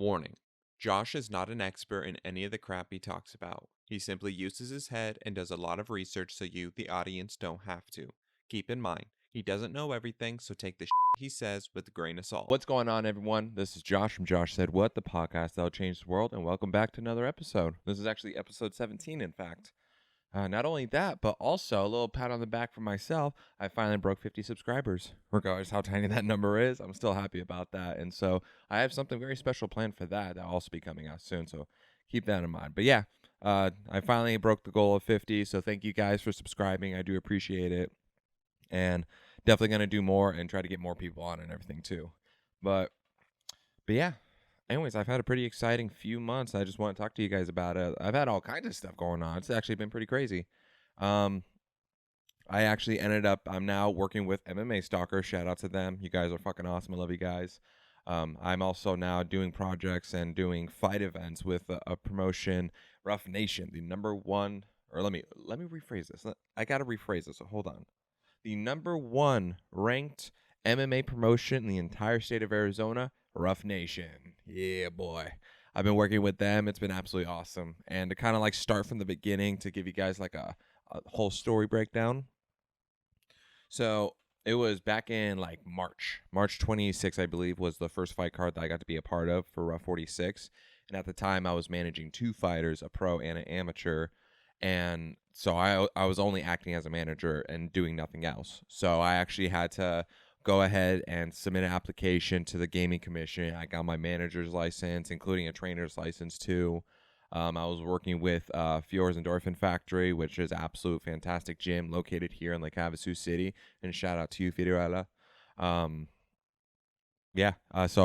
Warning: Josh is not an expert in any of the crap he talks about. He simply uses his head and does a lot of research so you, the audience, don't have to. Keep in mind, he doesn't know everything, so take the he says with a grain of salt. What's going on, everyone? This is Josh from Josh Said What, the podcast that'll change the world, and welcome back to another episode. This is actually episode 17, in fact. Not only that, but also a little pat on the back for myself. I finally broke 50 subscribers. Regardless how tiny that number is, I'm still happy about that. And so I have something very special planned for that. That'll also be coming out soon, so keep that in mind. But yeah, I finally broke the goal of 50, so thank you guys for subscribing. I do appreciate it. And definitely going to do more and try to get more people on and everything too. But yeah. Anyways, I've had a pretty exciting few months. I just want to talk to you guys about it. I've had all kinds of stuff going on. It's actually been pretty crazy. I actually I'm now working with MMA Stalker. Shout out to them. You guys are fucking awesome. I love you guys. I'm also now doing projects and doing fight events with a promotion, RUF Nation, the number one, or let me rephrase this. I got to rephrase this, so hold on. The number one ranked MMA promotion in the entire state of Arizona, RUF Nation. Yeah, boy. I've been working with them. It's been absolutely awesome. And to kind of like start from the beginning to give you guys like a whole story breakdown. So it was back in like March 26th, I believe, was the first fight card that I got to be a part of for RUF 46. And at the time, I was managing two fighters, a pro and an amateur. And so I was only acting as a manager and doing nothing else. So I actually had to go ahead and submit an application to the gaming commission. I got my manager's license, including a trainer's license too. I was working with Fior's Endorphin Factory, which is absolute fantastic gym located here in Lake Havasu City. And shout out to you, Fiorella. So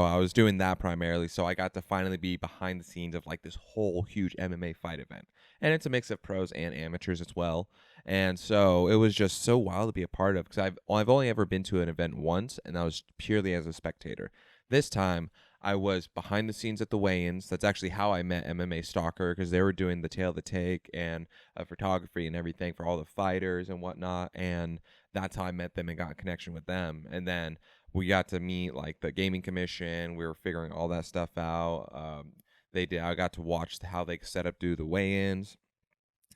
I was doing that primarily. So I got to finally be behind the scenes of like this whole huge MMA fight event. And it's a mix of pros and amateurs as well. And so it was just so wild to be a part of because I've only ever been to an event once, and that was purely as a spectator. This time, I was behind the scenes at the weigh-ins. That's actually how I met MMA Stalker, because they were doing the tail of the take and photography and everything for all the fighters and whatnot. And that's how I met them and got a connection with them. And then we got to meet like the gaming commission. We were figuring all that stuff out. I got to watch how they set up do the weigh-ins.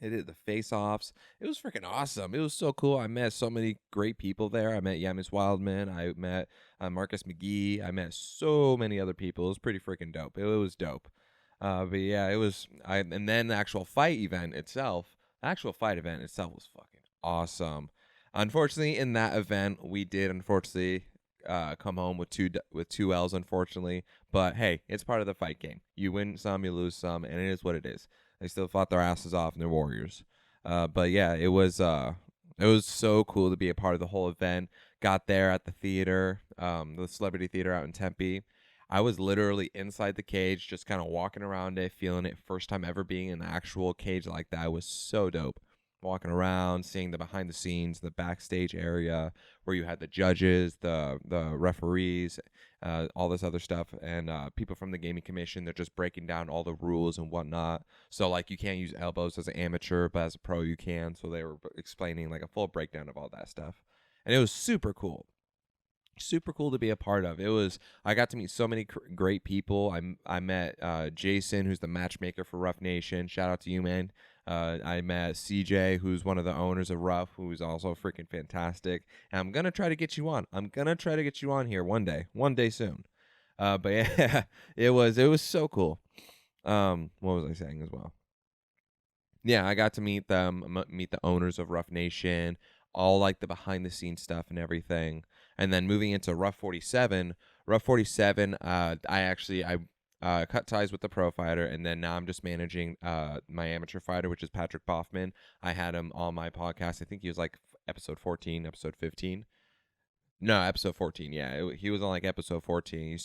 They did the face-offs. It was freaking awesome. It was so cool. I met so many great people there. I met Yamis Wildman. I met Marcus McGee. I met so many other people. It was pretty freaking dope. It was dope. But yeah, it was. And then the actual fight event itself was fucking awesome. Unfortunately, in that event, we did come home with two L's, unfortunately. But hey, it's part of the fight game. You win some, you lose some, and it is what it is. They still fought their asses off, and they're warriors. But yeah, it was so cool to be a part of the whole event. Got there at the theater, the Celebrity Theater out in Tempe. I was literally inside the cage, just kind of walking around it, feeling it. First time ever being in an actual cage like that. It was so dope. Walking around, seeing the behind the scenes, the backstage area where you had the judges, the referees, all this other stuff, and people from the gaming commission. They're just breaking down all the rules and whatnot. So like you can't use elbows as an amateur, but as a pro you can. So they were explaining like a full breakdown of all that stuff, and it was super cool. Super cool to be a part of. I got to meet so many great people. I met Jason, who's the matchmaker for RUF Nation. Shout out to you, man. I met CJ, who's one of the owners of RUF, who's also freaking fantastic. And I'm gonna try to get you on. Here one day soon. But yeah, it was so cool. What was I saying as well? Yeah, I got to meet them, meet the owners of RUF Nation, all like the behind the scenes stuff and everything. And then moving into RUF 47, I cut ties with the pro fighter, and then now I'm just managing my amateur fighter, which is Patrick Boffman. I had him on my podcast. I think he was like episode 14, episode 15. No, episode 14. Yeah, he was on like episode 14.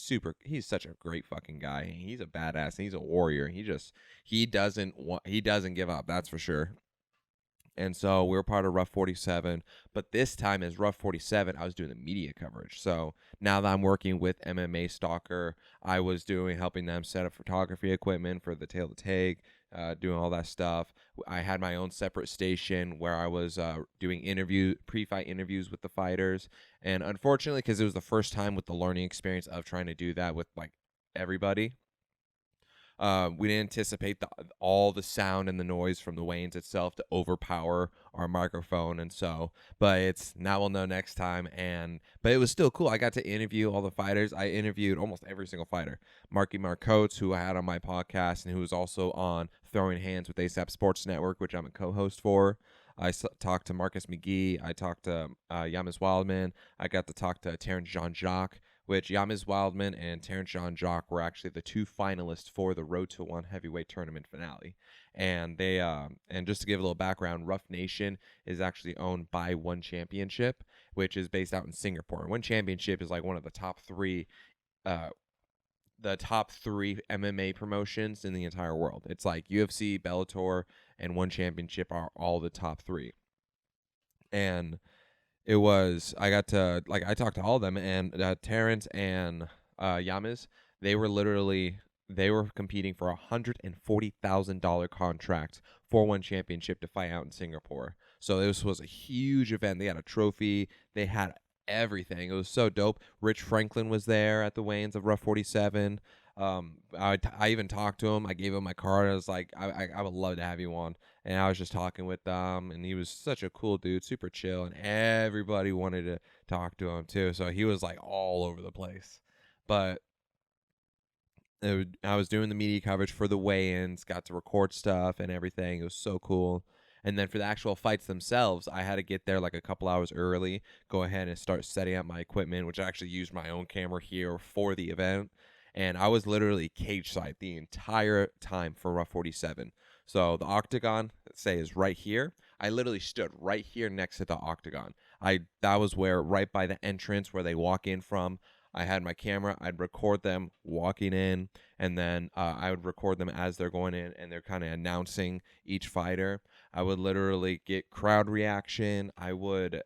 He's such a great fucking guy. He's a badass. He's a warrior. He doesn't give up. That's for sure. And so we were part of RUF 47, but this time as RUF 47, I was doing the media coverage. So now that I'm working with MMA Stalker, I was helping them set up photography equipment for the tail to take, doing all that stuff. I had my own separate station where I was doing pre-fight interviews with the fighters. And unfortunately, because it was the first time with the learning experience of trying to do that with like everybody, We didn't anticipate all the sound and the noise from the weigh-ins itself to overpower our microphone, and so, but it's now we'll know next time. But it was still cool. I got to interview all the fighters. I interviewed almost every single fighter. Marky Marcotes, who I had on my podcast, and who was also on Throwing Hands with ASAP Sports Network, which I'm a co-host for. Talked to Marcus McGee. I talked to Yamis Wildman. I got to talk to Terrence Jean-Jacques, which Yamis Wildman and Terrence Jean-Jacques were actually the 2 finalists for the Road to One heavyweight tournament finale. And they and just to give a little background, RUF Nation is actually owned by One Championship, which is based out in Singapore. And One Championship is like one of the top 3 MMA promotions in the entire world. It's like UFC, Bellator, and One Championship are all the top 3. And I talked to all of them, and Terrence and Yamas, they were competing for $140,000 contract for One Championship to fight out in Singapore. So this was a huge event. They had a trophy. They had everything. It was so dope. Rich Franklin was there at the weigh-ins of RUF 47. I even talked to him. I gave him my card. I was like, I would love to have you on. And I was just talking with them, and he was such a cool dude, super chill, and everybody wanted to talk to him too. So he was like all over the place. But I was doing the media coverage for the weigh-ins, got to record stuff and everything. It was so cool. And then for the actual fights themselves, I had to get there like a couple hours early, go ahead and start setting up my equipment, which I actually used my own camera here for the event. And I was literally cage side the entire time for RUF 47. So the octagon, let's say, is right here. I literally stood right here next to the octagon. That was where, right by the entrance where they walk in from. I had my camera. I'd record them walking in, and then I would record them as they're going in, and they're kind of announcing each fighter. I would literally get crowd reaction. I would,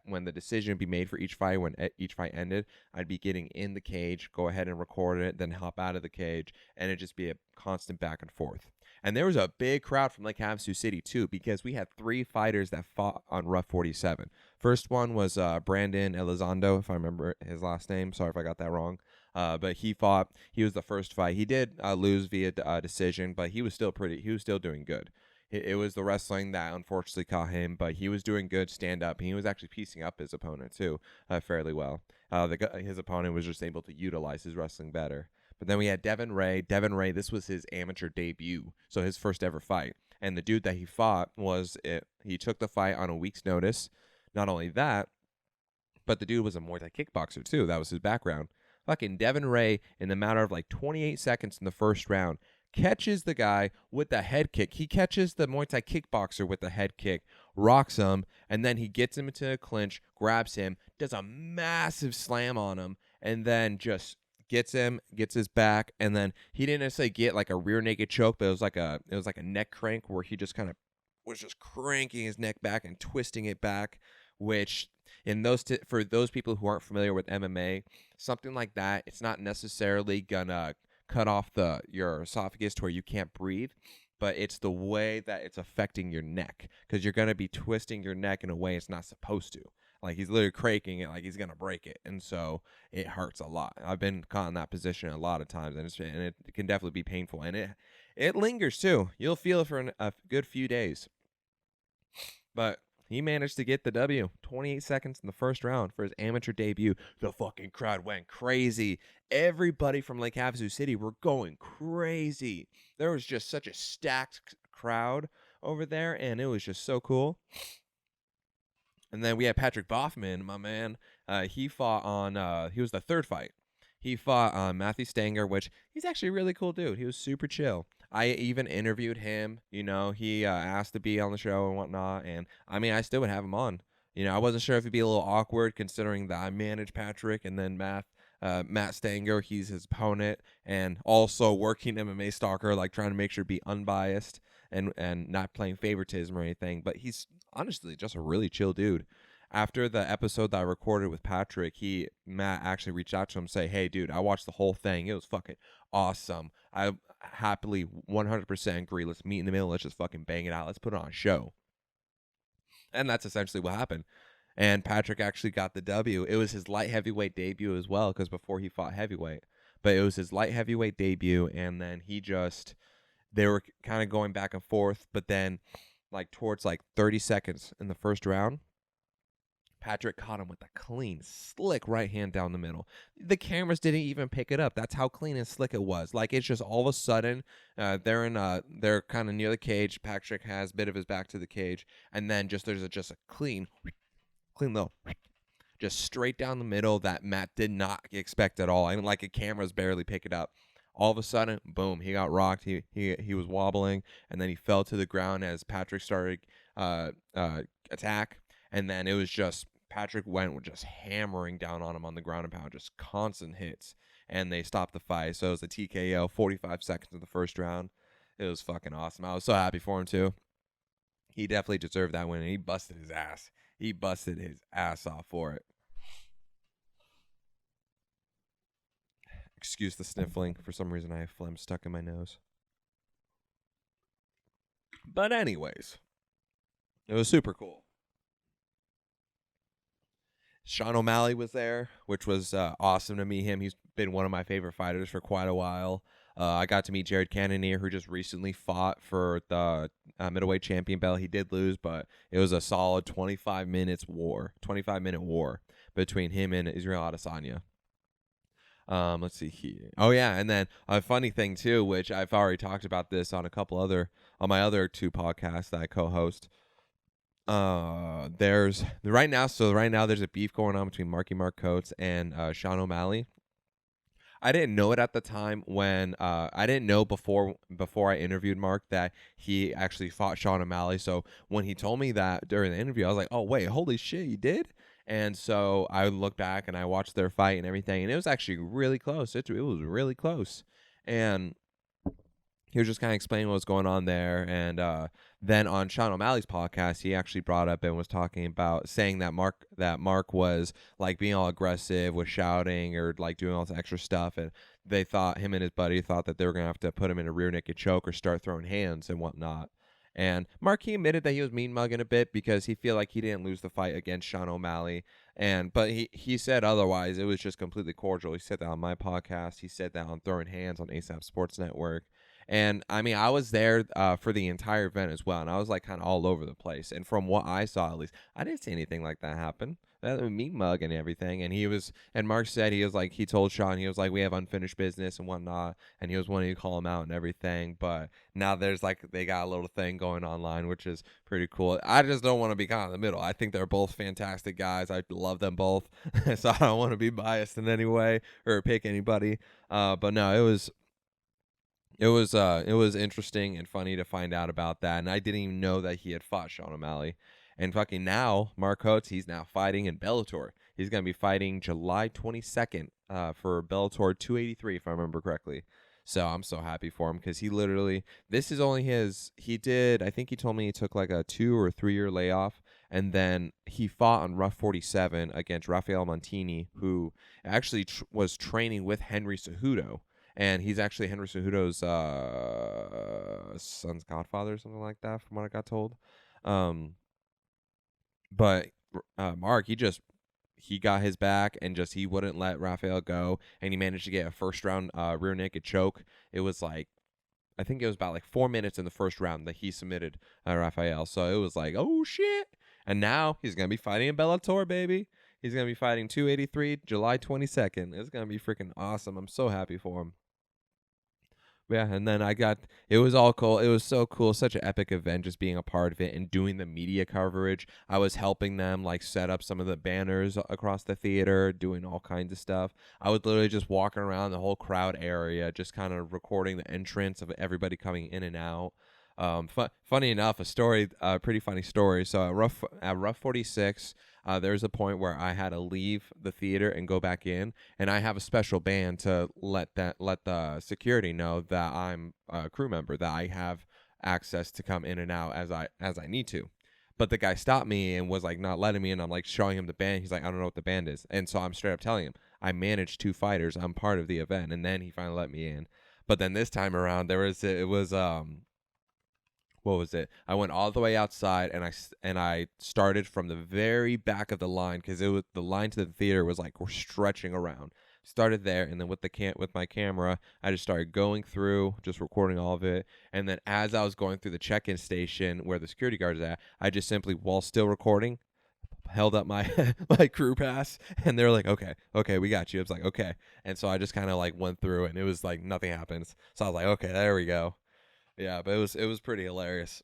when the decision would be made for each fight, when each fight ended, I'd be getting in the cage, go ahead and record it, then hop out of the cage, and it'd just be a constant back and forth. And there was a big crowd from Lake Havasu City, too, because we had 3 fighters that fought on RUF 47. First one was Brandon Elizondo, if I remember his last name. Sorry if I got that wrong. But he fought. He was the first fight. He did lose via decision, but he was still doing good. It was the wrestling that unfortunately caught him, but he was doing good stand up. He was actually piecing up his opponent, too, fairly well. His opponent was just able to utilize his wrestling better. But then we had Devin Ray. Devin Ray, this was his amateur debut, so his first ever fight. And the dude that he fought he took the fight on a week's notice. Not only that, but the dude was a Muay Thai kickboxer, too. That was his background. Fucking Devin Ray, in the matter of like 28 seconds in the first round, catches the guy with the head kick. He catches the Muay Thai kickboxer with the head kick, rocks him, and then he gets him into a clinch, grabs him, does a massive slam on him, and then just gets his back, and then he didn't necessarily get like a rear naked choke, but it was like a neck crank where he just kind of was just cranking his neck back and twisting it back, which for those people who aren't familiar with MMA, something like that, it's not necessarily gonna cut off your esophagus to where you can't breathe, but it's the way that it's affecting your neck, because you're gonna be twisting your neck in a way it's not supposed to. Like, he's literally cranking it like he's going to break it. And so it hurts a lot. I've been caught in that position a lot of times, and it can definitely be painful. And it lingers, too. You'll feel it for a good few days. But he managed to get the W. 28 seconds in the first round for his amateur debut. The fucking crowd went crazy. Everybody from Lake Havasu City were going crazy. There was just such a stacked crowd over there, and it was just so cool. And then we had Patrick Boffman, my man. He fought on, he was the third fight. He fought on Matthew Stanger, which he's actually a really cool dude. He was super chill. I even interviewed him. He asked to be on the show and whatnot. And, I mean, I still would have him on. I wasn't sure if it'd be a little awkward considering that I manage Patrick, and then Matt Stanger, he's his opponent, and also working MMA stalker, like trying to make sure to be unbiased and not playing favoritism or anything. But he's honestly just a really chill dude. After the episode that I recorded with Patrick, Matt actually reached out to him and say, "Hey, dude, I watched the whole thing. It was fucking awesome. I happily 100% agree. Let's meet in the middle. Let's just fucking bang it out. Let's put on a show." And that's essentially what happened. And Patrick actually got the W. It was his light heavyweight debut as well, because before he fought heavyweight. but it was his light heavyweight debut, and then they were kind of going back and forth, but then like towards like 30 seconds in the first round, Patrick caught him with a clean, slick right hand down the middle. The cameras didn't even pick it up. That's how clean and slick it was. Like, it's just all of a sudden, they're kind of near the cage. Patrick has a bit of his back to the cage, and then there's a clean little, just straight down the middle that Matt did not expect at all. And like, a camera's barely pick it up. All of a sudden, boom, he got rocked. He was wobbling, and then he fell to the ground as Patrick started attack. And then it was just Patrick went with just hammering down on him on the ground and pound, just constant hits, and they stopped the fight. So it was a TKO, 45 seconds in the first round. It was fucking awesome. I was so happy for him too. He definitely deserved that win, and he busted his ass. He busted his ass off for it. Excuse the sniffling. For some reason, I have phlegm stuck in my nose. But anyways, it was super cool. Sean O'Malley was there, which was awesome to meet him. He's been one of my favorite fighters for quite a while. I got to meet Jared Cannonier, who just recently fought for the middleweight champion belt. He did lose, but it was a solid 25-minute war between him and Israel Adesanya. Let's see here. Oh yeah, and then a funny thing too, which I've already talked about this on my other two podcasts that I co-host. There's right now there's a beef going on between Marky Mark Coates and Sean O'Malley. I didn't know it at the time when I didn't know before I interviewed Mark that he actually fought Sean O'Malley. So when he told me that during the interview, I was like, oh wait, holy shit, you did? And so I looked back and I watched their fight and everything, and it was actually really close. It was really close. And he was just kind of explaining what was going on there. And then on Sean O'Malley's podcast, he actually brought up and was talking about saying that Mark was like being all aggressive, was shouting or like doing all this extra stuff. And him and his buddy thought that they were going to have to put him in a rear naked choke or start throwing hands and whatnot. And Mark, he admitted that he was mean mugging a bit because he feel like he didn't lose the fight against Sean O'Malley. But he said otherwise. It was just completely cordial. He said that on my podcast. He said that on Throwing Hands on ASAP Sports Network. And I mean, I was there for the entire event as well, and I was like kind of all over the place. And from what I saw, at least, I didn't see anything like that happen. That meat mug and everything. And Mark said he told Sean, he was like, we have unfinished business and whatnot, and he was wanting to call him out and everything. But now they got a little thing going online, which is pretty cool. I just don't want to be kind of in the middle. I think they're both fantastic guys. I love them both, so I don't want to be biased in any way or pick anybody. But no, it was interesting and funny to find out about that, and I didn't even know that he had fought Sean O'Malley. And fucking now, Mark Coates, he's now fighting in Bellator. He's going to be fighting July 22nd for Bellator 283, if I remember correctly. So I'm so happy for him because this is only I think he told me he took like a 2 or 3 year layoff, and then he fought on RUF 47 against Rafael Montini, who actually was training with Henry Cejudo. And he's actually Henry Cejudo's son's godfather or something like that, from what I got told. But Mark, he got his back and he wouldn't let Rafael go, and he managed to get a first round rear naked choke. It was like, I think it was about like 4 minutes in the first round that he submitted Rafael. So it was like, oh shit! And now he's gonna be fighting in Bellator, baby. He's gonna be fighting 283 July 22nd. It's gonna be freaking awesome. I'm so happy for him. Yeah, and then it was all cool. It was so cool, such an epic event, just being a part of it and doing the media coverage. I was helping them like set up some of the banners across the theater, doing all kinds of stuff. I was literally just walking around the whole crowd area, just kind of recording the entrance of everybody coming in and out. Funny enough, pretty funny story. So at RUF 46, there's a point where I had to leave the theater and go back in, and I have a special band to let the security know that I'm a crew member, that I have access to come in and out as I need to. But the guy stopped me and was like not letting me in. I'm like showing him the band. He's like, I don't know what the band is. And so I'm straight up telling him, I manage 2 fighters. I'm part of the event. And then he finally let me in. But then this time around, what was it? I went all the way outside, and I started from the very back of the line, because the line to the theater was like we're stretching around. Started there, and then with my camera, I just started going through, just recording all of it. And then as I was going through the check-in station where the security guard is at, I just simply, while still recording, held up my my crew pass, and they were like, okay, we got you. It's like, okay. And so I just kind of like went through, and it was like nothing happens. So I was like, okay, there we go. Yeah, but it was pretty hilarious.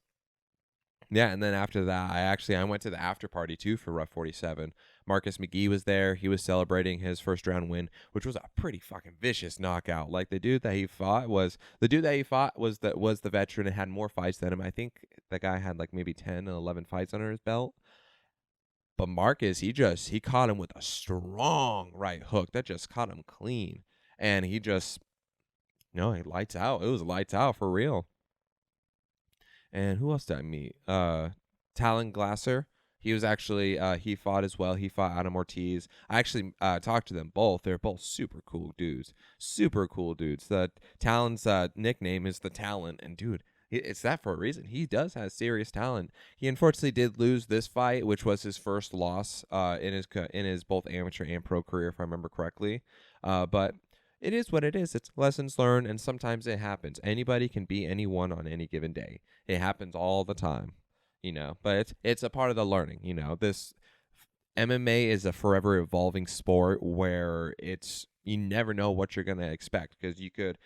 Yeah, and then after that, I went to the after party too for RUF 47. Marcus McGee was there. He was celebrating his first round win, which was a pretty fucking vicious knockout. Like the dude that he fought was the veteran and had more fights than him. I think the guy had like maybe 10 and 11 fights under his belt. But Marcus, he caught him with a strong right hook that just caught him clean, and he just he lights out. It was lights out for real. And who else did I meet? Talon Glasser. He was actually he fought as well. He fought Adam Ortiz. I actually talked to them both. They're both super cool dudes. Super cool dudes. The Talon's nickname is the Talon, and dude, it's that for a reason. He does have serious talent. He unfortunately did lose this fight, which was his first loss in his both amateur and pro career, if I remember correctly. But it is what it is. It's lessons learned, and sometimes it happens. Anybody can be anyone on any given day. It happens all the time, But it's a part of the learning, This MMA is a forever evolving sport where you never know what you're gonna expect, because you could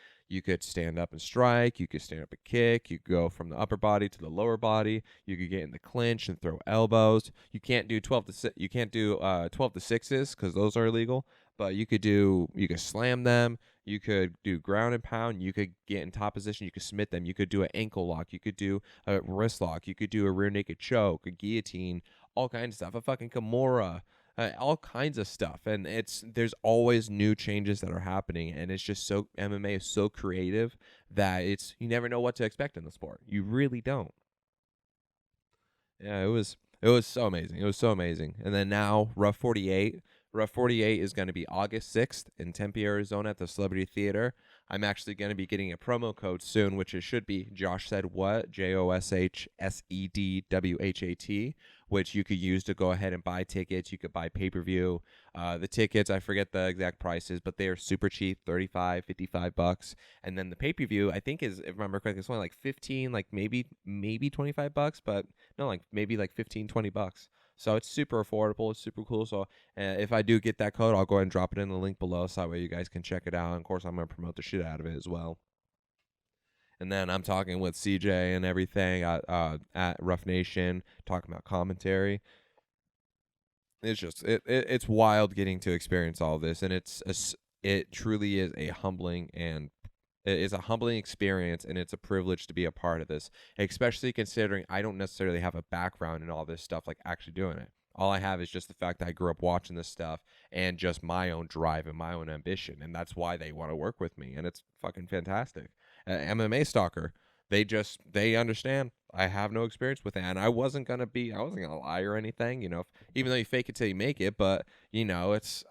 stand up and strike, you could stand up and kick, you could go from the upper body to the lower body, you could get in the clinch and throw elbows. You can't do 12 to 6s because those are illegal. But you could slam them, you could do ground and pound, you could get in top position, you could submit them, you could do an ankle lock, you could do a wrist lock, you could do a rear naked choke, a guillotine, all kinds of stuff, a fucking Kimura, all kinds of stuff. And there's always new changes that are happening, and it's just MMA is so creative that you never know what to expect in the sport. You really don't. Yeah, it was so amazing. It was so amazing. And then now RUF 48. RUF 48 is going to be August 6th in Tempe, Arizona at the Celebrity Theater. I'm actually going to be getting a promo code soon, which should be Josh Said What, JOSHSEDWHAT, which you could use to go ahead and buy tickets. You could buy pay-per-view. The tickets, I forget the exact prices, but they are super cheap, $35, $55. And then the pay-per-view, I think if I remember correctly, it's only like 15, like maybe $25, but no, like maybe like 15, $20. So it's super affordable. It's super cool. So if I do get that code, I'll go ahead and drop it in the link below, so that way you guys can check it out. And of course, I'm going to promote the shit out of it as well. And then I'm talking with CJ and everything at RUF Nation, talking about commentary. It's just it's wild getting to experience all this, and it truly is a humbling experience, and it's a privilege to be a part of this, especially considering I don't necessarily have a background in all this stuff, like actually doing it. All I have is just the fact that I grew up watching this stuff and just my own drive and my own ambition, and that's why they want to work with me, and it's fucking fantastic. MMA Stalker, they understand I have no experience with it, and I wasn't gonna lie or anything, even though you fake it till you make it, but it's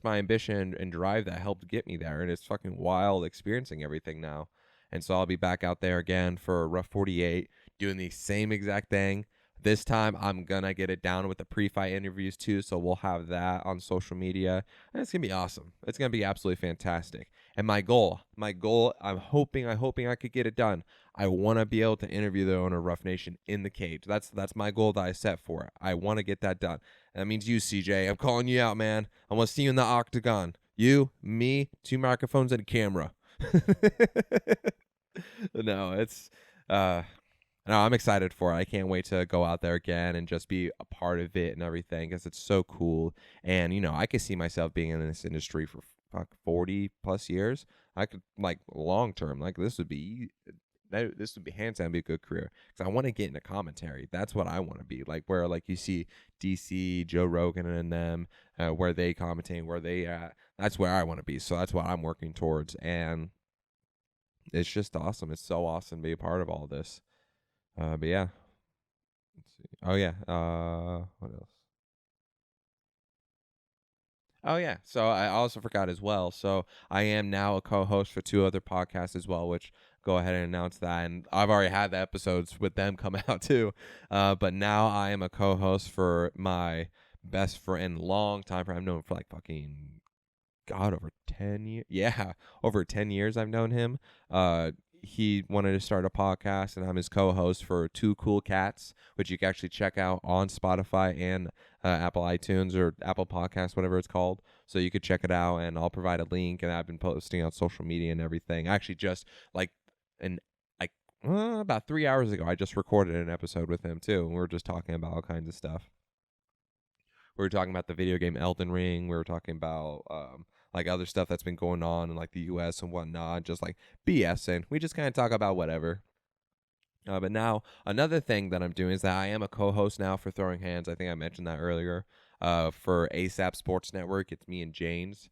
my ambition and drive that helped get me there, and it's fucking wild experiencing everything now. And so I'll be back out there again for RUF 48, doing the same exact thing. This time I'm gonna get it down with the pre-fight interviews too, so we'll have that on social media, and it's gonna be awesome. It's gonna be absolutely fantastic. And my goal, I'm hoping I could get it done. I want to be able to interview the owner of RUF Nation in the cage. That's my goal that I set for it. I want to get that done. And that means you, CJ. I'm calling you out, man. I want to see you in the octagon. You, me, 2 microphones and a camera. No, I'm excited for it. I can't wait to go out there again and just be a part of it and everything, because it's so cool. And I could see myself being in this industry for 40 plus years. I could, like, long term, like, this would be hands down be a good career, because I want to get into commentary. That's what I want to be like, where like you see DC, Joe Rogan and them, where they commentate, where they at. That's where I want to be. So that's what I'm working towards, and it's just awesome. It's so awesome to be a part of all this. But yeah, let's see. Oh yeah, what else? Oh yeah, so I also forgot as well. So I am now a co-host for 2 other podcasts as well, which go ahead and announce that. And I've already had the episodes with them come out too. But now I am a co-host for my best friend, long time friend. I've known him for like fucking God, over 10 years. Yeah, over 10 years I've known him. He wanted to start a podcast, and I'm his co-host for Two Cool Cats, which you can actually check out on Spotify and Apple iTunes or Apple Podcasts, whatever it's called. So you could check it out, and I'll provide a link. And I've been posting on social media and everything. Actually, just like an like about 3 hours ago, I just recorded an episode with him too, and we were just talking about all kinds of stuff. We were talking about the video game Elden Ring. We were talking about like other stuff that's been going on in like the U.S. and whatnot, just like BSing. We just kind of talk about whatever. But now another thing that I'm doing is that I am a co-host now for Throwing Hands. I think I mentioned that earlier. For ASAP Sports Network, it's me and James.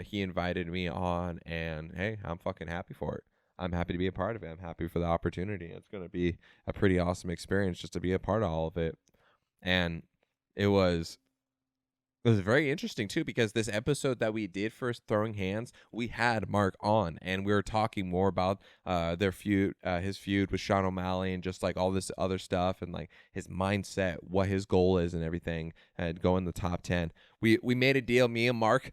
He invited me on, and hey, I'm fucking happy for it. I'm happy to be a part of it. I'm happy for the opportunity. It's going to be a pretty awesome experience just to be a part of all of it. And it was very interesting too, because this episode that we did for Throwing Hands, we had Mark on, and we were talking more about their feud, his feud with Sean O'Malley, and just like all this other stuff, and like his mindset, what his goal is, and everything, and go in the top 10. We made a deal, me and Mark.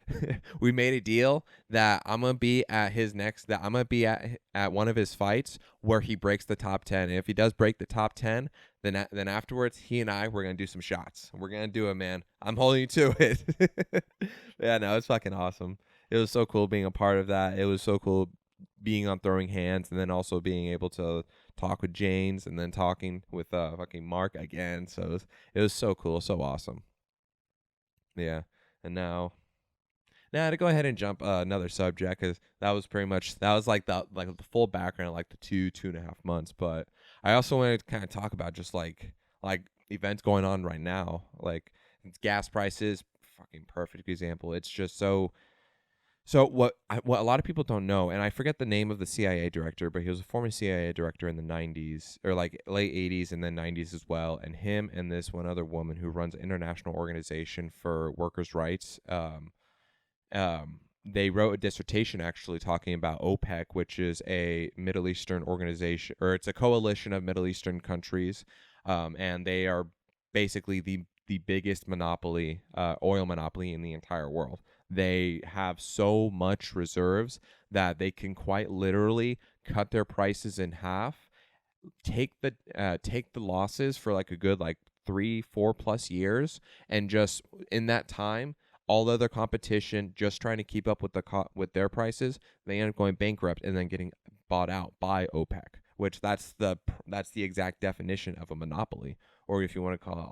We made a deal that I'm gonna be at his next. That I'm gonna be at one of his fights where he breaks the top 10. And if he does break the top 10, then afterwards, he and we're gonna do some shots. We're gonna do it, man. I'm holding you to it. Yeah, no, it's fucking awesome. It was so cool being a part of that. It was so cool being on Throwing Hands, and then also being able to talk with James, and then talking with fucking Mark again. So it was so cool, so awesome. Yeah, and now to go ahead and jump another subject, because that was like the full background of like the 2.5 months. But I also wanted to kind of talk about just like events going on right now, like gas prices. Fucking perfect example. It's just so what a lot of people don't know, and I forget the name of the CIA director, but he was a former CIA director in the 90s, or like late 80s and then 90s as well. And him and this one other woman who runs an international organization for workers' rights, they wrote a dissertation actually talking about OPEC, which is a Middle Eastern organization, or it's a coalition of Middle Eastern countries, and they are basically the biggest monopoly, oil monopoly in the entire world. They have so much reserves that they can quite literally cut their prices in half, take the losses for like a good like 3-4+ years, and just in that time, all other competition just trying to keep up with with their prices, they end up going bankrupt and then getting bought out by OPEC, which that's the exact definition of a monopoly, or if you want to call it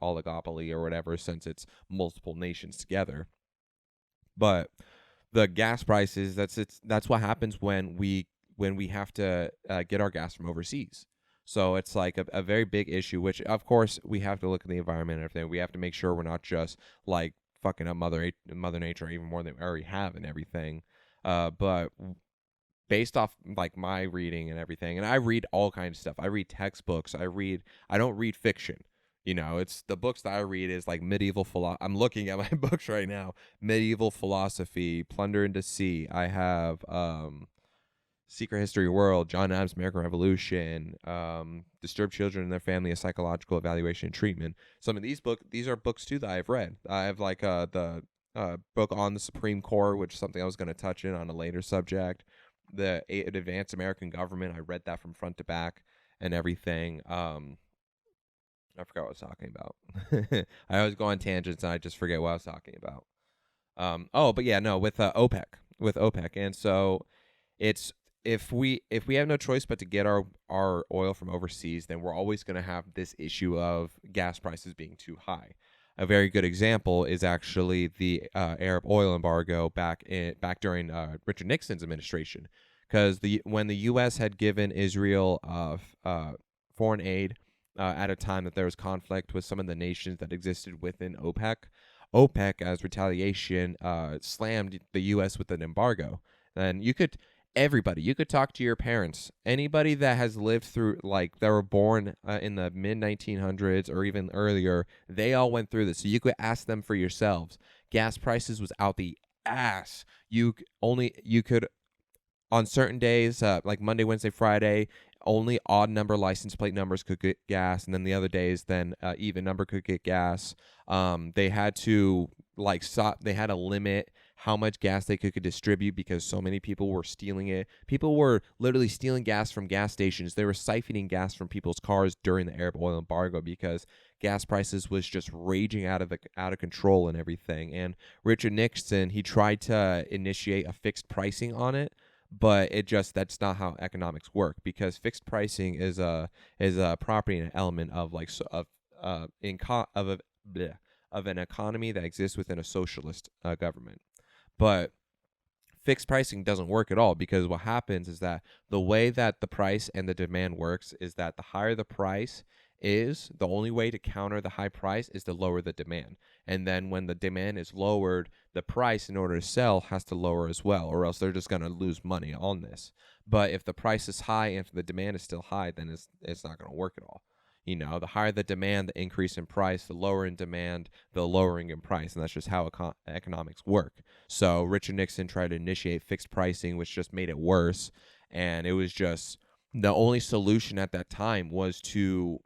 oligopoly or whatever, since it's multiple nations together. But the gas prices, that's what happens when we have to get our gas from overseas. So it's like a very big issue, which of course we have to look at the environment and everything. We have to make sure we're not just like fucking up Mother Nature even more than we already have and everything. But based off like my reading and everything, and I read all kinds of stuff. I read textbooks. I don't read fiction. It's the books that I read is like medieval philosophy. I'm looking at my books right now. Medieval philosophy, Plunder and Deceit. I have Secret History World, John Adams' American Revolution, Disturbed Children and Their Family, A Psychological Evaluation and Treatment. Some of these are books too that I've read. I have like the book on the Supreme Court, which is something I was going to touch on a later subject. The Advanced American Government, I read that from front to back and everything. I forgot what I was talking about. I always go on tangents and I just forget what I was talking about. But yeah, no, with OPEC, and so it's if we have no choice but to get our oil from overseas, then we're always going to have this issue of gas prices being too high. A very good example is actually the Arab oil embargo back during Richard Nixon's administration, because when the U.S. had given Israel foreign aid at a time that there was conflict with some of the nations that existed within OPEC. OPEC, as retaliation, slammed the U.S. with an embargo. And you could talk to your parents, anybody that has lived through, like, that were born in the mid-1900s or even earlier, they all went through this. So you could ask them for yourselves. Gas prices was out the ass. You could, on certain days, like Monday, Wednesday, Friday, only odd number license plate numbers could get gas, and then the other days, even number could get gas. They had to they had to limit how much gas they could distribute because so many people were stealing it. People were literally stealing gas from gas stations. They were siphoning gas from people's cars during the Arab oil embargo because gas prices was just raging out of control and everything. And Richard Nixon, he tried to initiate a fixed pricing on it, but that's not how economics work, because fixed pricing is a property and an element of of an economy that exists within a socialist government. But fixed pricing doesn't work at all, because what happens is that the way that the price and the demand works is that the higher the price is, the only way to counter the high price is to lower the demand. And then when the demand is lowered, the price in order to sell has to lower as well, or else they're just going to lose money on this. But if the price is high and if the demand is still high, then it's not going to work at all. The higher the demand, the increase in price, the lower in demand, the lowering in price. And that's just how economics work. So Richard Nixon tried to initiate fixed pricing, which just made it worse. And it was just the only solution at that time was to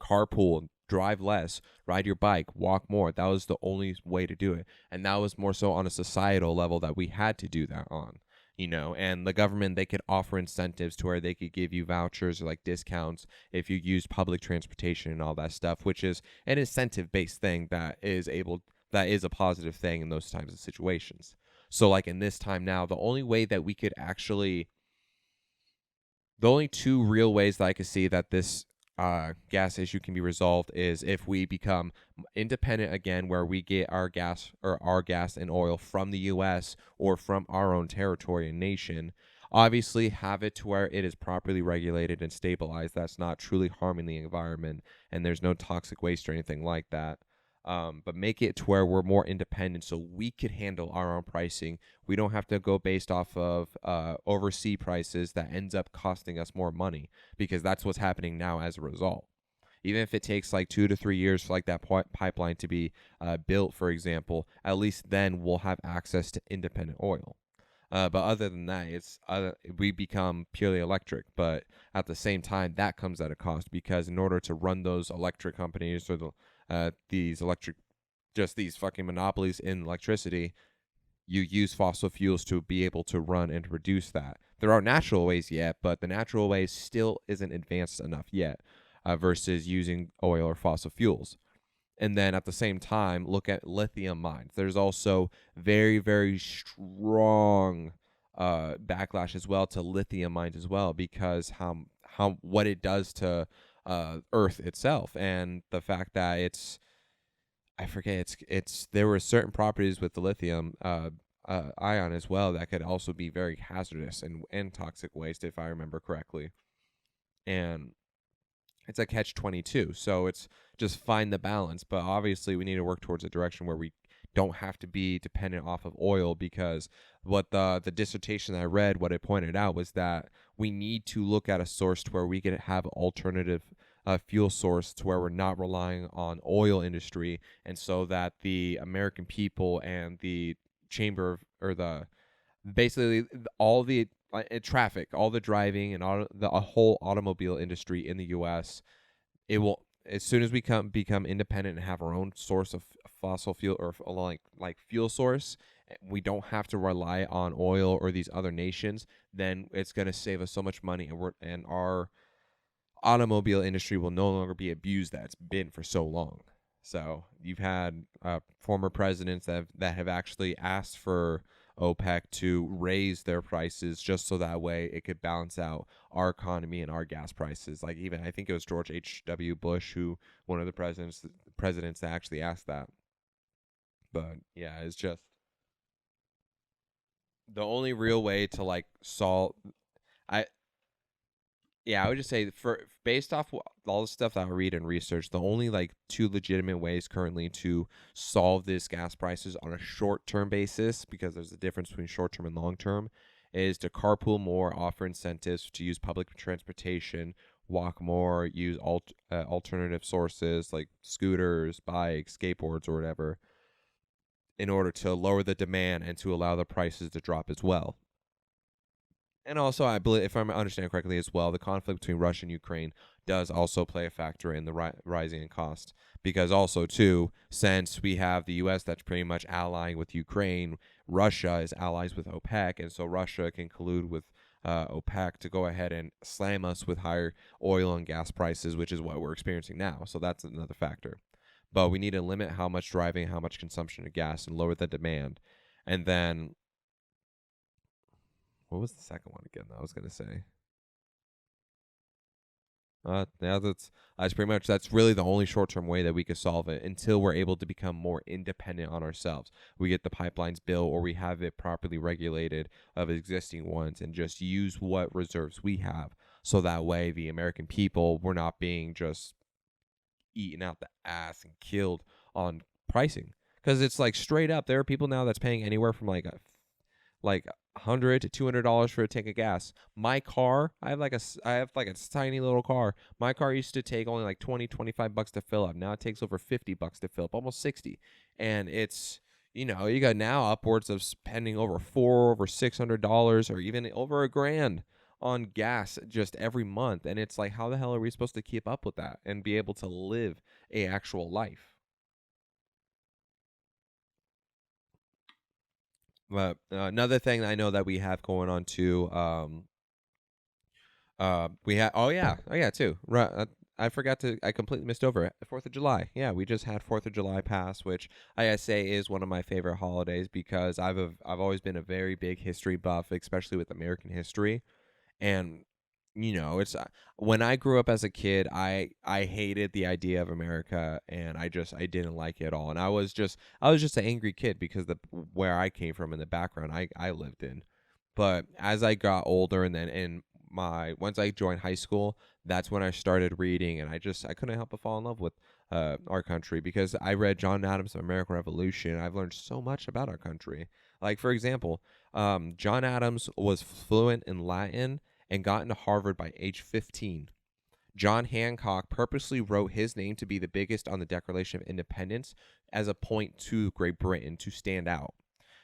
carpool, drive less, ride your bike, walk more. That was the only way to do it. And that was more so on a societal level that we had to do that on. And the government, they could offer incentives to where they could give you vouchers or like discounts if you use public transportation and all that stuff, which is an incentive-based thing that is a positive thing in those types of situations. So like in this time now, the only two real ways that I could see that this gas issue can be resolved is if we become independent again, where we get our gas and oil from the U.S. or from our own territory and nation. Obviously, have it to where it is properly regulated and stabilized. That's not truly harming the environment, and there's no toxic waste or anything like that. But make it to where we're more independent so we could handle our own pricing. We don't have to go based off of overseas prices that ends up costing us more money, because that's what's happening now as a result. Even if it takes like 2 to 3 years for like that pipeline to be built, for example, at least then we'll have access to independent oil. But other than that, we become purely electric. But at the same time, that comes at a cost, because in order to run those electric companies or these fucking monopolies in electricity, you use fossil fuels to be able to run and to produce that. There are natural ways yet, but the natural way still isn't advanced enough yet versus using oil or fossil fuels. And then at the same time, look at lithium mines. There's also very, very strong backlash as well to lithium mines as well, because what it does to Earth itself, and the fact that there were certain properties with the lithium ion as well that could also be very hazardous and toxic waste, if I remember correctly. And it's a catch-22. So it's just find the balance. But obviously, we need to work towards a direction where we don't have to be dependent off of oil, because what the dissertation that I read, what it pointed out was that we need to look at a source to where we can have alternative fuel source to where we're not relying on oil industry, and so that the American people and the chamber or the basically all the traffic, all the driving, and all the whole automobile industry in the U.S. It will, as soon as we become independent and have our own source of fossil fuel or like fuel source, we don't have to rely on oil or these other nations. Then it's going to save us so much money, and our automobile industry will no longer be abused that it's been for so long. So you've had former presidents that have actually asked for OPEC to raise their prices just so that way it could balance out our economy and our gas prices. Like, even I think it was George H.W. Bush, who one of the presidents that actually asked that. But yeah, it's just the only real way to like solve. I would just say, based off all the stuff that I read and research, the only like two legitimate ways currently to solve this gas prices on a short-term basis, because there's a difference between short-term and long-term, is to carpool more, offer incentives to use public transportation, walk more, use alternative sources like scooters, bikes, skateboards, or whatever, in order to lower the demand and to allow the prices to drop as well. And also, I believe, if I'm understanding correctly as well, the conflict between Russia and Ukraine does also play a factor in the rising in cost. Because also, too, since we have the U.S. that's pretty much allying with Ukraine, Russia is allies with OPEC, and so Russia can collude with OPEC to go ahead and slam us with higher oil and gas prices, which is what we're experiencing now. So that's another factor. But we need to limit how much driving, how much consumption of gas, and lower the demand. And then what was the second one again that I was going to say? Yeah, that's pretty much, that's really the only short-term way that we could solve it until we're able to become more independent on ourselves. We get the pipelines built, or we have it properly regulated of existing ones, and just use what reserves we have. So that way, the American people, we're not being just eaten out the ass and killed on pricing. Because it's like straight up, there are people now that's paying anywhere from like $100 to $200 for a tank of gas. My car, I have like a tiny little car. My car used to take only like 20-25 bucks to fill up. Now it takes over 50 bucks to fill up, almost 60. And it's, you got now upwards of spending over $600 or even over $1,000 on gas just every month. And it's like, how the hell are we supposed to keep up with that and be able to live a actual life? But another thing I know that we have going on too, we have, oh yeah, too. Right, I completely missed over it. 4th of July. Yeah, we just had 4th of July pass, which I gotta say is one of my favorite holidays because I've always been a very big history buff, especially with American history. And it's when I grew up as a kid, I hated the idea of America, and I didn't like it at all. And I was just an angry kid because the where I came from and the background I lived in. But as I got older, and then in my once I joined high school, that's when I started reading, and I couldn't help but fall in love with our country because I read John Adams' American Revolution. I've learned so much about our country. Like, for example, John Adams was fluent in Latin and got into Harvard by age 15. John Hancock purposely wrote his name to be the biggest on the Declaration of Independence as a point to Great Britain to stand out.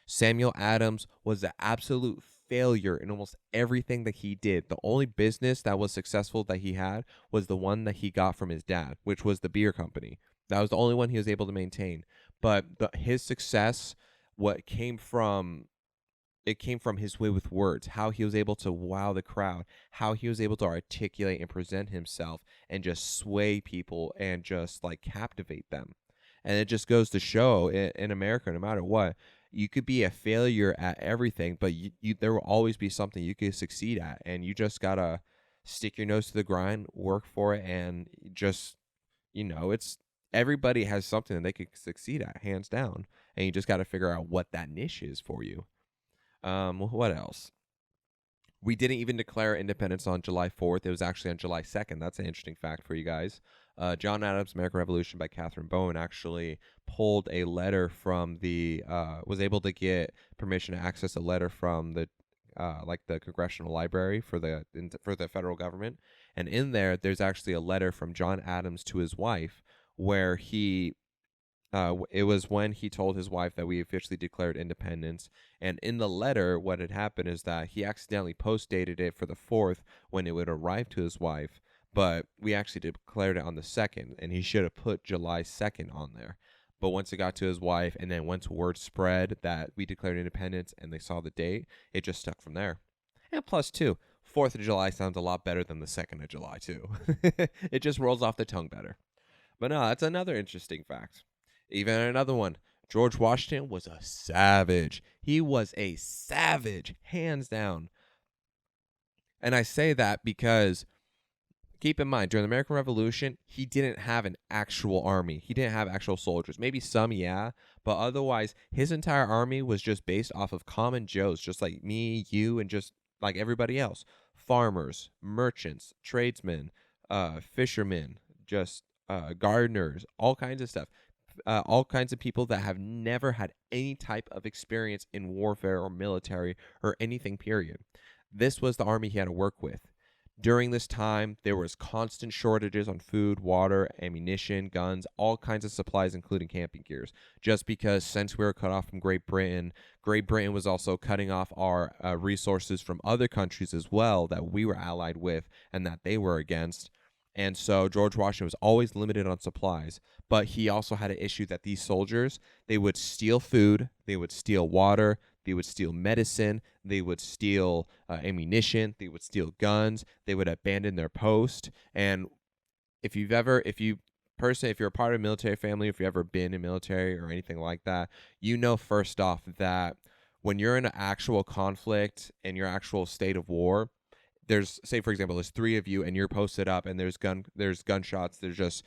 Samuel Adams was an absolute failure in almost everything that he did. The only business that was successful that he had was the one that he got from his dad, which was the beer company. That was the only one he was able to maintain. But his success, what came from it came from his way with words, how he was able to wow the crowd, how he was able to articulate and present himself and just sway people and just like captivate them. And it just goes to show in America, no matter what, you could be a failure at everything, but there will always be something you could succeed at. And you just got to stick your nose to the grind, work for it, and just, it's everybody has something that they could succeed at, hands down. And you just got to figure out what that niche is for you. What else? We didn't even declare independence on July 4th. It was actually on July 2nd. That's an interesting fact for you guys. John Adams' American Revolution by Catherine Bowen actually pulled a letter from was able to get permission to access a letter from the Congressional Library for the federal government. And in there's actually a letter from John Adams to his wife where it was when he told his wife that we officially declared independence. And in the letter, what had happened is that he accidentally post-dated it for the 4th when it would arrive to his wife. But we actually declared it on the 2nd, and he should have put July 2nd on there. But once it got to his wife, and then once word spread that we declared independence and they saw the date, it just stuck from there. And plus, too, 4th of July sounds a lot better than the 2nd of July, too. It just rolls off the tongue better. But no, that's another interesting fact. Even another one. George Washington was a savage. He was a savage, hands down. And I say that because keep in mind, during the American Revolution, he didn't have an actual army. He didn't have actual soldiers. Maybe some, yeah. But otherwise, his entire army was just based off of common Joes, just like me, you, and just like everybody else. Farmers, merchants, tradesmen, fishermen, just gardeners, all kinds of stuff. All kinds of people that have never had any type of experience in warfare or military or anything, period. This was the army he had to work with. During this time, there was constant shortages on food, water, ammunition, guns, all kinds of supplies, including camping gears. Just because since we were cut off from Great Britain, Great Britain was also cutting off our resources from other countries as well that we were allied with and that they were against. And so George Washington was always limited on supplies, but he also had an issue that these soldiers, they would steal food, they would steal water, they would steal medicine, they would steal ammunition, they would steal guns, they would abandon their post. And if you're a part of a military family, if you've ever been in military or anything like that, you know first off that when you're in an actual conflict and your actual state of war, there's, say for example, there's 3 of you and you're posted up and there's gunshots, there's just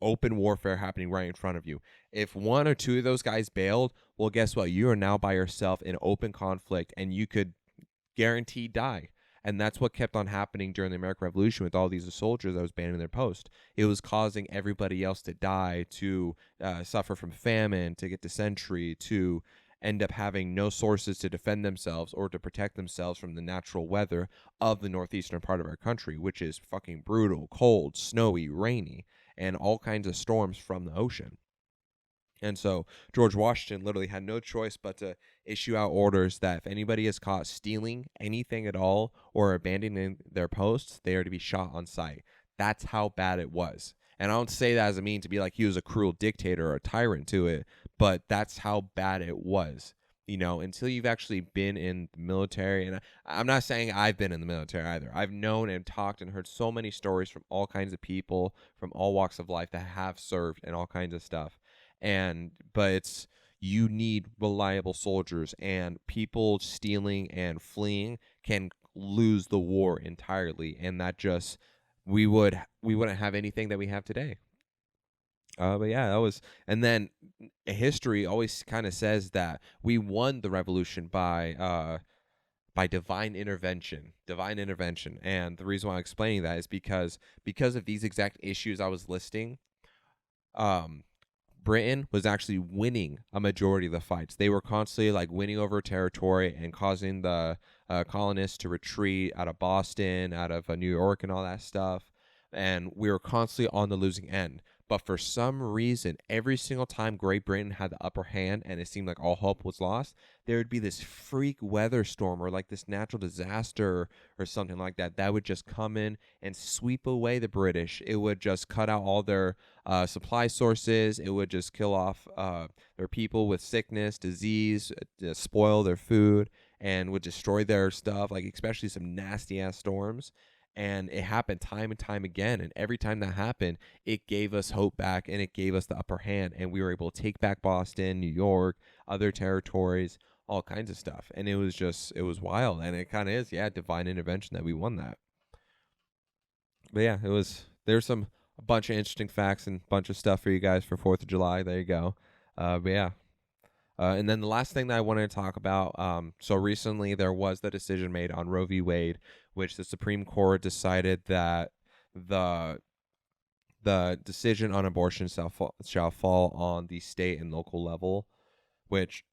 open warfare happening right in front of you. If 1 or 2 of those guys bailed, well, guess what? You are now by yourself in open conflict and you could guaranteed die. And that's what kept on happening during the American Revolution with all these soldiers that was abandoning their post. It was causing everybody else to die, to suffer from famine, to get dysentery, to end up having no sources to defend themselves or to protect themselves from the natural weather of the northeastern part of our country, which is fucking brutal, cold, snowy, rainy, and all kinds of storms from the ocean. And so George Washington literally had no choice but to issue out orders that if anybody is caught stealing anything at all or abandoning their posts, they are to be shot on sight. That's how bad it was. And I don't say that as a mean to be like he was a cruel dictator or a tyrant to it, but that's how bad it was. You know, until you've actually been in the military, and I'm not saying I've been in the military either. I've known and talked and heard so many stories from all kinds of people from all walks of life that have served and all kinds of stuff. But you need reliable soldiers, and people stealing and fleeing can lose the war entirely, and that just we wouldn't have anything that we have today. But yeah, that was, and then history always kind of says that we won the revolution by divine intervention, and the reason why I'm explaining that is because of these exact issues I was listing. Britain was actually winning a majority of the fights. They were constantly like winning over territory and causing the colonists to retreat out of Boston, out of New York, and all that stuff. And we were constantly on the losing end. But for some reason, every single time Great Britain had the upper hand and it seemed like all hope was lost, there would be this freak weather storm or like this natural disaster or something like that that would just come in and sweep away the British. It would just cut out all their supply sources. It would just kill off their people with sickness, disease, spoil their food, and would destroy their stuff, like especially some nasty-ass storms. And it happened time and time again. And every time that happened, it gave us hope back and it gave us the upper hand. And we were able to take back Boston, New York, other territories, all kinds of stuff. And it was wild. And it kind of is, yeah, divine intervention that we won that. But yeah, there's a bunch of interesting facts and a bunch of stuff for you guys for 4th of July. There you go. But yeah. And then the last thing that I wanted to talk about, so recently there was the decision made on Roe v. Wade, which the Supreme Court decided that the decision on abortion shall fall on the state and local level, which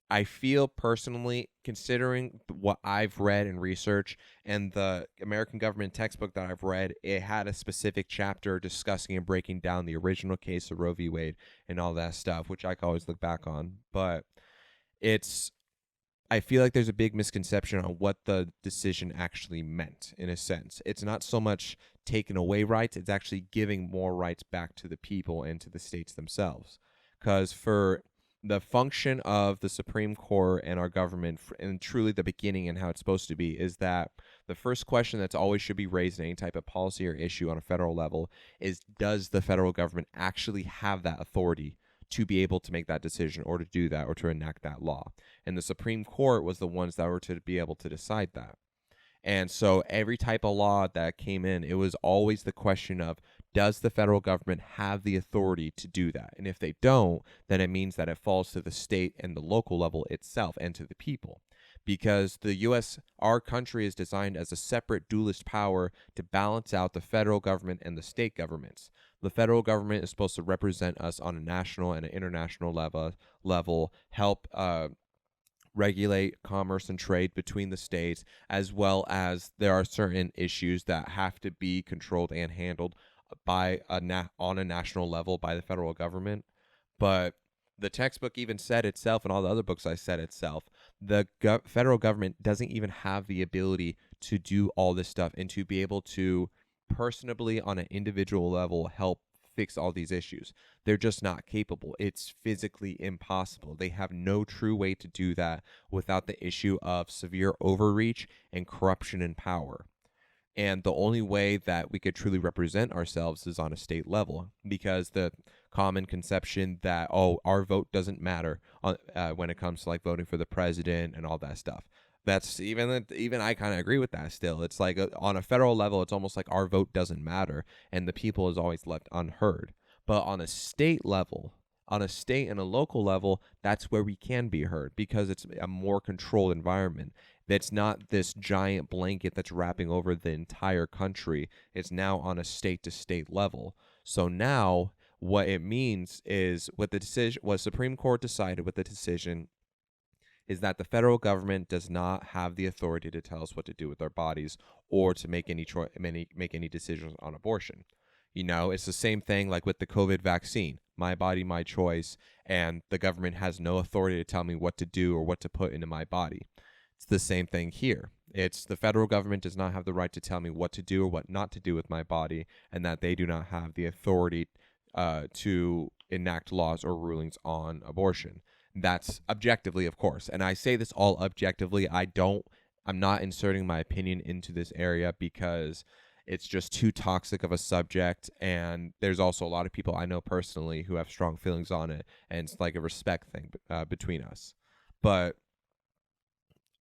I feel personally, considering what I've read and researched and the American government textbook that I've read, it had a specific chapter discussing and breaking down the original case of Roe v. Wade and all that stuff, which I can always look back on. But I feel like there's a big misconception on what the decision actually meant, in a sense. It's not so much taking away rights, it's actually giving more rights back to the people and to the states themselves. Because for the function of the Supreme Court and our government, and truly the beginning and how it's supposed to be, is that the first question that's always should be raised in any type of policy or issue on a federal level is, does the federal government actually have that authority to be able to make that decision or to do that or to enact that law? And the Supreme Court was the ones that were to be able to decide that. And so every type of law that came in, it was always the question of, does the federal government have the authority to do that? And if they don't, then it means that it falls to the state and the local level itself and to the people. Because the U.S., our country, is designed as a separate dualist power to balance out the federal government and the state governments. The federal government is supposed to represent us on a national and an international level, help regulate commerce and trade between the states, as well as there are certain issues that have to be controlled and handled by on a national level by the federal government. But the textbook even said itself, and all the other books I said itself, the federal government doesn't even have the ability to do all this stuff and to be able to personally, on an individual level, help fix all these issues. They're just not capable. It's physically impossible. They have no true way to do that without the issue of severe overreach and corruption in power. And the only way that we could truly represent ourselves is on a state level, because the common conception that, oh, our vote doesn't matter when it comes to like voting for the president and all that stuff. That's even I kind of agree with that still. It's like on a federal level, it's almost like our vote doesn't matter and the people is always left unheard. But on a state level, on a state and a local level, that's where we can be heard because it's a more controlled environment. That's not this giant blanket that's wrapping over the entire country. It's now on a state to state level. So now what it means is what Supreme Court decided with the decision is that the federal government does not have the authority to tell us what to do with our bodies or to make any decisions on abortion. You know, it's the same thing like with the COVID vaccine. My body, my choice, and the government has no authority to tell me what to do or what to put into my body. It's the same thing here. It's the federal government does not have the right to tell me what to do or what not to do with my body, and that they do not have the authority to enact laws or rulings on abortion. That's objectively, of course. And I say this all objectively. I'm not inserting my opinion into this area because it's just too toxic of a subject. And there's also a lot of people I know personally who have strong feelings on it. And it's like a respect thing between us. But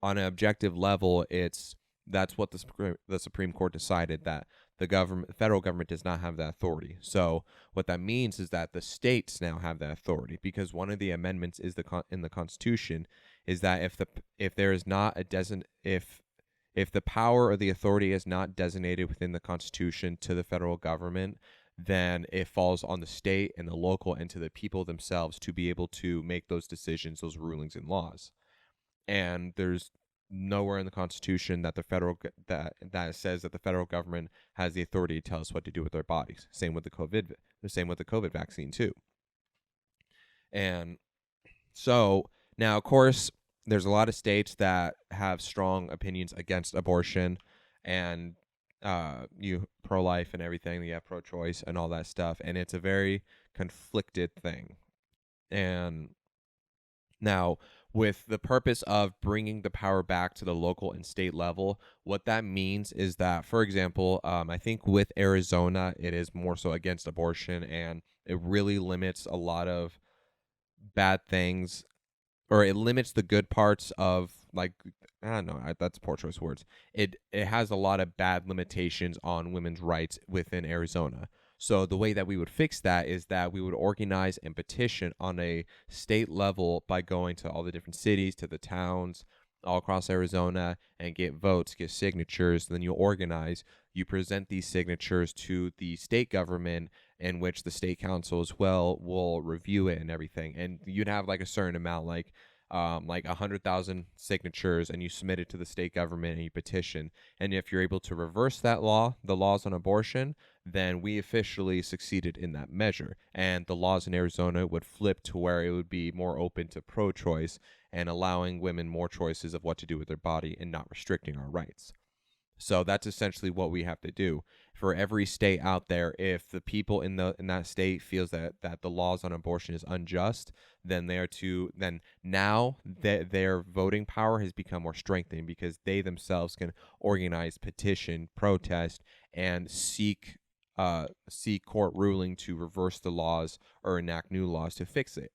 on an objective level, that's what the Supreme Court decided, that the federal government does not have that authority. So what that means is that the states now have that authority, because one of the amendments is in the Constitution is that if the power or the authority is not designated within the Constitution to the federal government, then it falls on the state and the local and to the people themselves to be able to make those decisions, those rulings and laws. And there's nowhere in the Constitution that that says that the federal government has the authority to tell us what to do with our bodies. Same with the COVID vaccine too. And so now, of course, there's a lot of states that have strong opinions against abortion, and you pro-life and everything. You have pro-choice and all that stuff, and it's a very conflicted thing. And now, with the purpose of bringing the power back to the local and state level, what that means is that, for example, I think with Arizona, it is more so against abortion, and it really limits a lot of bad things, or it limits the good parts of, like, I don't know, that's poor choice of words. It has a lot of bad limitations on women's rights within Arizona. So the way that we would fix that is that we would organize and petition on a state level by going to all the different cities, to the towns all across Arizona, and get votes, get signatures. Then you organize, you present these signatures to the state government, in which the state council as well will review it and everything. And you'd have like a certain amount, like 100,000 signatures, and you submit it to the state government and you petition. And if you're able to reverse that law, the laws on abortion, then we officially succeeded in that measure. And the laws in Arizona would flip to where it would be more open to pro-choice and allowing women more choices of what to do with their body and not restricting our rights. So that's essentially what we have to do. For every state out there, if the people in that state feels that the laws on abortion is unjust, then now their voting power has become more strengthened, because they themselves can organize, petition, protest, and seek court ruling to reverse the laws or enact new laws to fix it.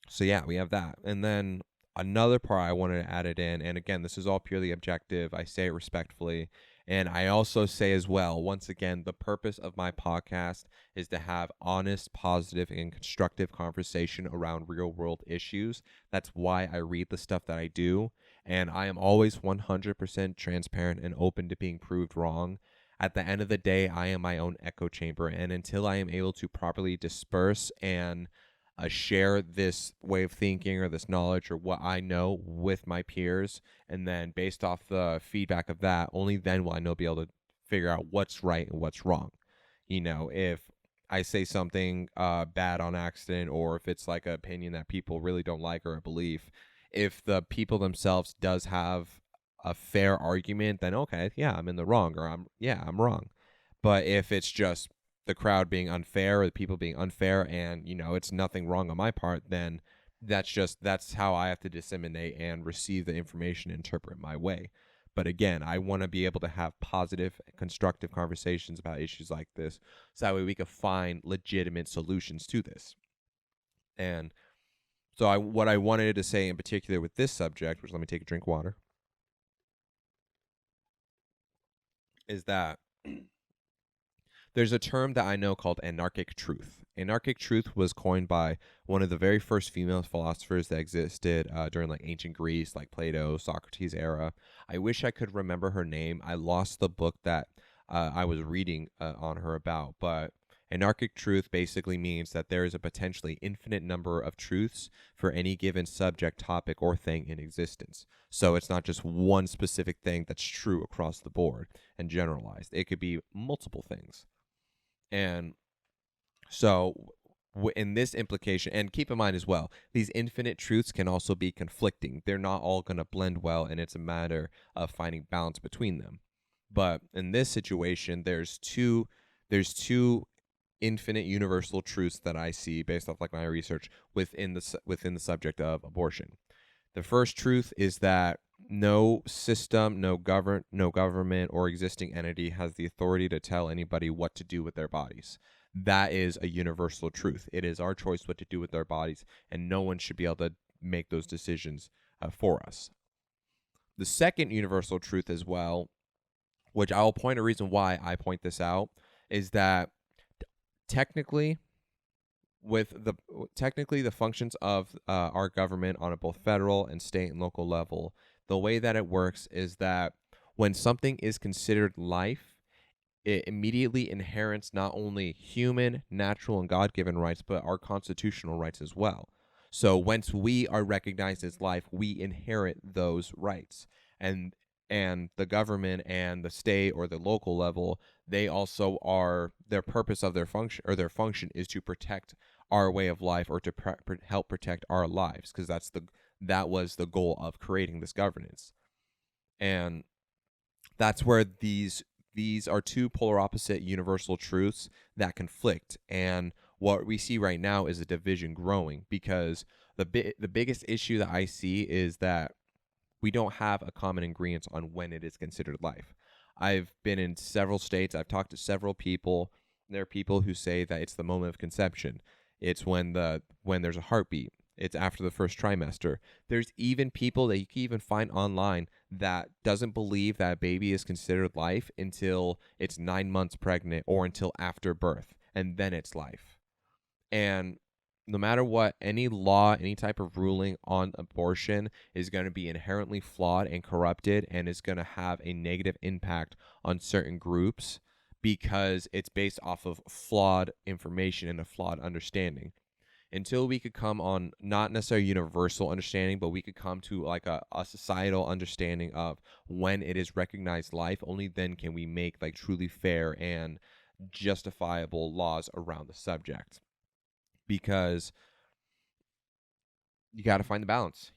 So yeah, we have that. And then another part I wanted to add it in, and again, this is all purely objective. I say it respectfully. And I also say as well, once again, the purpose of my podcast is to have honest, positive, and constructive conversation around real world issues. That's why I read the stuff that I do. And I am always 100% transparent and open to being proved wrong. At the end of the day, I am my own echo chamber. And until I am able to properly disperse and share this way of thinking or this knowledge or what I know with my peers, and then based off the feedback of that, only then will I be able to figure out what's right and what's wrong. If I say something bad on accident, or if it's like an opinion that people really don't like or a belief, if the people themselves does have a fair argument, then okay, yeah, I'm in the wrong, or I'm wrong. But if it's just the crowd being unfair or the people being unfair and it's nothing wrong on my part, then that's how I have to disseminate and receive the information and interpret my way. But again, I want to be able to have positive, constructive conversations about issues like this, so that way we can find legitimate solutions to this. And so what I wanted to say in particular with this subject, which, let me take a drink of water, is that there's a term that I know called anarchic truth. Anarchic truth was coined by one of the very first female philosophers that existed during like ancient Greece, like Plato, Socrates era. I wish I could remember her name. I lost the book that I was reading on her about, but anarchic truth basically means that there is a potentially infinite number of truths for any given subject, topic, or thing in existence. So it's not just one specific thing that's true across the board and generalized. It could be multiple things. And so in this implication, and keep in mind as well, these infinite truths can also be conflicting. They're not all going to blend well, and it's a matter of finding balance between them. But in this situation, there's two infinite universal truths that I see based off like my research within the subject of abortion. The first truth is that no system, no government or existing entity has the authority to tell anybody what to do with their bodies. That is a universal truth. It is our choice what to do with our bodies, and no one should be able to make those decisions for us. The second universal truth as well, which I'll point a reason why I point this out, is that technically the functions of our government on a both federal and state and local level, the way that it works is that when something is considered life, it immediately inherits not only human, natural, and God-given rights, but our constitutional rights as well. So once we are recognized as life, we inherit those rights. And the government and the state or the local level, they also are, their purpose of their function is to protect our way of life, or to help protect our lives, because that was the goal of creating this governance. And that's where these are two polar opposite universal truths that conflict. And what we see right now is a division growing, because the biggest issue that I see is that we don't have a common agreement on when it is considered life. I've been in several states. I've talked to several people. There are people who say that it's the moment of conception. It's when there's a heartbeat. It's after the first trimester. There's even people that you can even find online that doesn't believe that a baby is considered life until it's 9 months pregnant, or until after birth, and then it's life. And no matter what, any law, any type of ruling on abortion is going to be inherently flawed and corrupted, and is going to have a negative impact on certain groups, because it's based off of flawed information and a flawed understanding. Until we could come on not necessarily universal understanding, but we could come to like a societal understanding of when it is recognized life, only then can we make like truly fair and justifiable laws around the subject. Because you got to find the balance.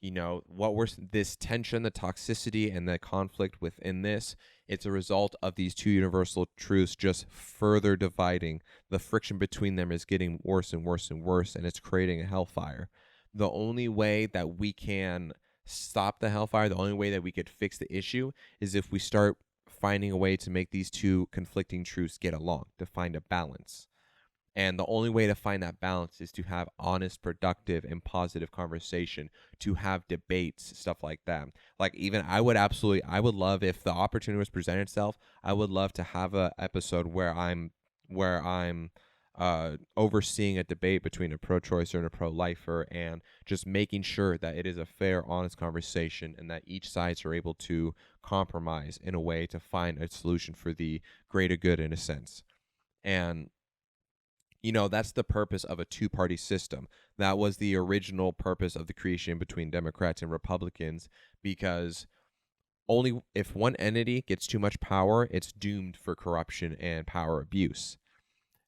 This tension, the toxicity, and the conflict within this, it's a result of these two universal truths just further dividing. The friction between them is getting worse and worse and worse, and it's creating a hellfire. The only way that we can stop the hellfire, the only way that we could fix the issue, is if we start finding a way to make these two conflicting truths get along, to find a balance. And the only way to find that balance is to have honest, productive, and positive conversation, to have debates, stuff like that. Like, even I would love, if the opportunity was presented itself, I would love to have a episode where I'm overseeing a debate between a pro-choicer and a pro-lifer, and just making sure that it is a fair, honest conversation, and that each sides are able to compromise in a way to find a solution for the greater good, in a sense. And that's the purpose of a two-party system. That was the original purpose of the creation between Democrats and Republicans, because only if one entity gets too much power, it's doomed for corruption and power abuse.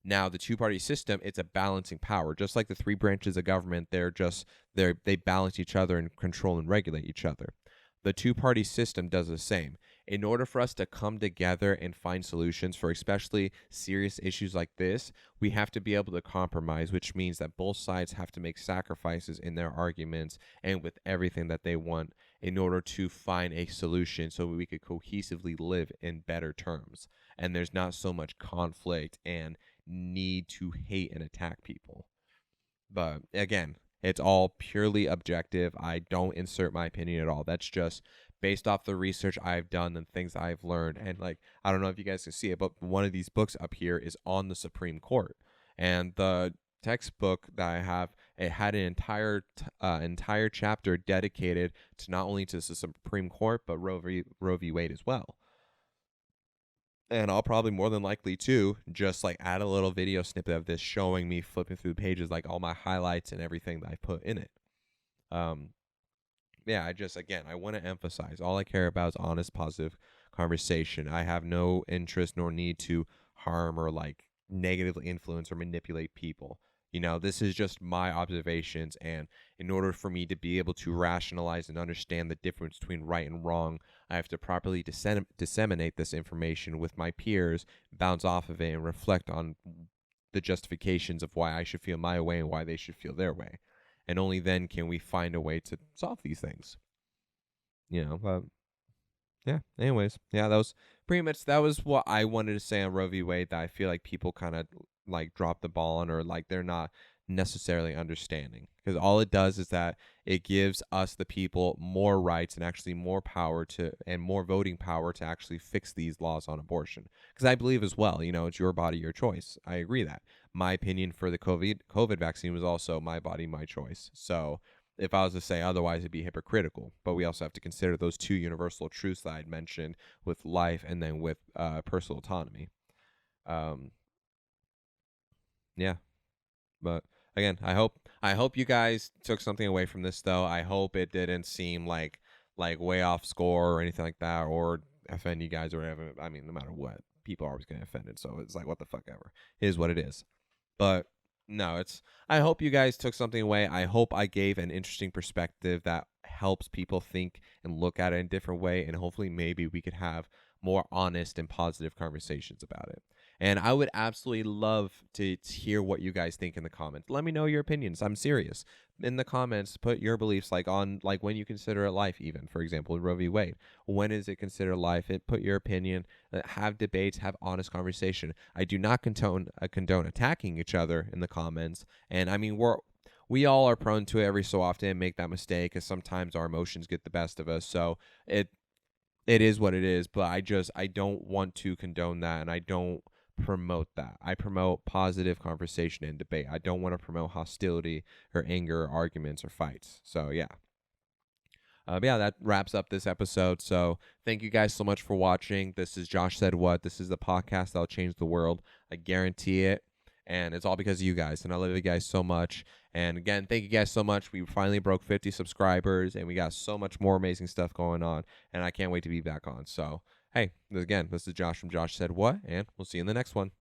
Now, the two-party system, it's a balancing power. Just like the three branches of government, they balance each other and control and regulate each other. The two-party system does the same. In order for us to come together and find solutions for especially serious issues like this, we have to be able to compromise, which means that both sides have to make sacrifices in their arguments and with everything that they want in order to find a solution so we could cohesively live in better terms. And there's not so much conflict and need to hate and attack people. But again, it's all purely objective. I don't insert my opinion at all. That's just based off the research I've done and things I've learned. And like, I don't know if you guys can see it, but one of these books up here is on the Supreme Court. And the textbook that I have, it had an entire chapter dedicated to not only to the Supreme Court, but Roe v. Wade as well. And I'll probably more than likely too just like add a little video snippet of this showing me flipping through the pages, like all my highlights and everything that I put in it. Yeah, I want to emphasize all I care about is honest, positive conversation. I have no interest nor need to harm or like negatively influence or manipulate people. This is just my observations, and in order for me to be able to rationalize and understand the difference between right and wrong, I have to properly disseminate this information with my peers, bounce off of it, and reflect on the justifications of why I should feel my way and why they should feel their way. And only then can we find a way to solve these things. But yeah, anyways, yeah, that was what I wanted to say on Roe v. Wade, that I feel like people kind of like drop the ball on, or like they're not necessarily understanding, because all it does is that it gives us the people more rights and actually more power and more voting power to actually fix these laws on abortion. Because I believe as well, it's your body, your choice. I agree that my opinion for the COVID vaccine was also my body, my choice. So if I was to say otherwise, it'd be hypocritical. But we also have to consider those two universal truths that I'd mentioned with life and then with personal autonomy. Yeah, but again, I hope you guys took something away from this, though. I hope it didn't seem like way off score or anything like that, or offend you guys or whatever. I mean, no matter what, people are always getting offended, so it's like, what the fuck ever. It is what it is. But no, I hope you guys took something away. I hope I gave an interesting perspective that helps people think and look at it in a different way, and hopefully maybe we could have more honest and positive conversations about it. And I would absolutely love to hear what you guys think in the comments. Let me know your opinions. I'm serious. In the comments, put your beliefs, like on like when you consider it life, even for example, Roe v. Wade. When is it considered life? Put your opinion. Have debates. Have honest conversation. I do not condone attacking each other in the comments. And I mean, we all are prone to it every so often and make that mistake, because sometimes our emotions get the best of us. So it is what it is. But I don't want to condone that, and I don't promote that. I promote positive conversation and debate. I don't want to promote hostility or anger or arguments or fights. So yeah. But yeah, that wraps up this episode. So thank you guys so much for watching. This is Josh Said What. This is the podcast that'll change the world. I guarantee it. And it's all because of you guys. And I love you guys so much. And again, thank you guys so much. We finally broke 50 subscribers, and we got so much more amazing stuff going on. And I can't wait to be back on. So hey, again, this is Josh from Josh Said What, and we'll see you in the next one.